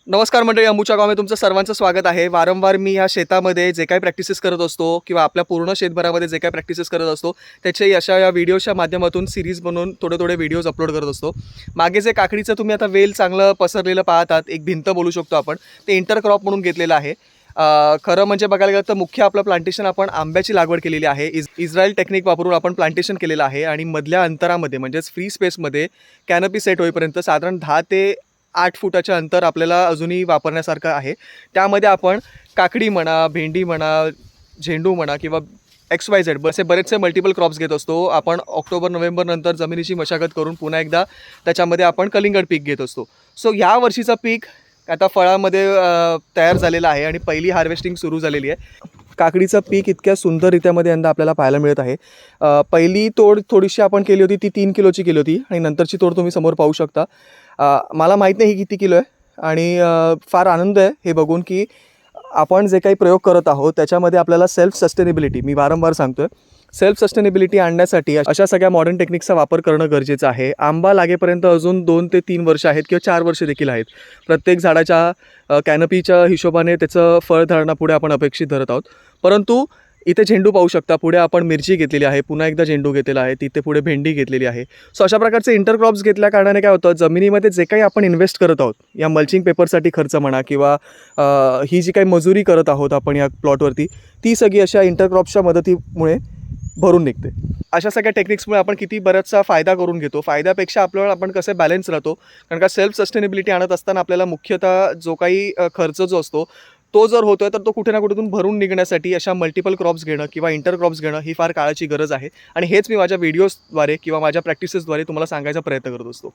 नमस्कार मंडळी, अंबुच्या गावामध्ये तुमचं सर्वांचं स्वागत आहे. वारंवार मी ह्या शेतामध्ये जे काही प्रॅक्टिसेस करत असतो किंवा आपल्या पूर्ण शेतभरामध्ये जे काही प्रॅक्टिसेस करत असतो त्याचे अशा या व्हिडिओच्या माध्यमातून सिरीज बनवून थोडे व्हिडिओज अपलोड करत असतो. मागे जे काकडीचं तुम्ही आता वेल चांगलं पसरलेलं पाहतात, एक भिंत बोलू शकतो आपण, ते इंटरक्रॉप म्हणून घेतलेलं आहे. खरं म्हणजे बघायला गेलं तर मुख्य आपलं प्लांटेशन आपण आंब्याची लागवड केलेली आहे. इस्रायल टेक्निक वापरून आपण प्लांटेशन केलेलं आहे आणि मधल्या अंतरामध्ये म्हणजेच फ्री स्पेसमध्ये कॅनपी सेट होईपर्यंत साधारण 10 ते 8 फुटाचं अंतर आपल्याला अजूनही वापरण्यासारखं आहे. त्यामध्ये आपण काकडी म्हणा, भेंडी म्हणा, झेंडू म्हणा किंवा XYZ असे बरेचसे मल्टिपल क्रॉप्स घेत असतो. आपण ऑक्टोबर-नोव्हेंबर नंतर जमिनीची मशागत करून पुन्हा एकदा त्याच्यामध्ये आपण कलिंगड पीक घेत असतो. सो ह्या वर्षीचं पीक आता फळामध्ये तयार झालेलं आहे आणि पहिली हार्वेस्टिंग सुरू झालेली आहे. काकडीचं पीक इतक्या सुंदररित्यामध्ये यंदा आपल्याला पाहायला मिळत आहे. पहिली तोड थोडीशी आपण केली होती, ती 3 किलोची केली होती आणि नंतरची तोड तुम्ही समोर पाहू शकता. मला माहीत नाही ही किती किलो आहे आणि फार आनंद आहे हे बघून की आपण जे काही प्रयोग करत आहोत त्याच्यामध्ये आपल्याला सेल्फ सस्टेनेबिलिटी, मी वारंवार सांगतो आहे, सेल्फ सस्टेनेबिलिटी आणण्यासाठी अशा सगळ्या मॉडर्न टेक्निक्सचा वापर करणं गरजेचं आहे. आंबा लागेपर्यंत अजून 2 ते 3 वर्ष आहेत किंवा 4 वर्ष देखील आहेत. प्रत्येक झाडाच्या कॅनपीच्या हिशोबाने त्याचं फळधारणा पुढे आपण अपेक्षित धरत आहोत. परंतु इथे झेंडू पाहू शकता, पुढे आपण मिरची घेतलेली आहे, पुन्हा एकदा झेंडू घेतलेला आहे, तिथे पुढे भेंडी घेतलेली आहे. सो अशा प्रकारचे इंटरक्रॉप्स घेतल्या कारणाने काय होतं, जमिनीमध्ये जे काही आपण इन्व्हेस्ट करत आहोत, या मल्चिंग पेपरसाठी खर्च म्हणा किंवा ही जी काही मजुरी करत आहोत आपण या प्लॉटवरती, ती सगळी अशा इंटरक्रॉप्सच्या मदतीमुळे भरून निघते. अशा सगळ्या टेक्निक्समुळे आपण किती बराचसा फायदा करून घेतो. फायद्यापेक्षा आपल्याला आपण कसे बॅलन्स राहतो, कारण का सेल्फ सस्टेनेबिलिटी आणत असताना आपल्याला मुख्यतः जो काही खर्च जो असतो तो जर होतोय तर तो कुठे ना कुठेतून भरून निघण्यासाठी अशा मल्टिपल क्रॉप्स घेणं किंवा इंटरक्रॉप्स घेणं ही फार काळाची गरज आहे आणि हेच मी माझ्या व्हिडिओजद्वारे किंवा माझ्या प्रॅक्टिसेसद्वारे तुम्हाला सांगायचा प्रयत्न करत असतो.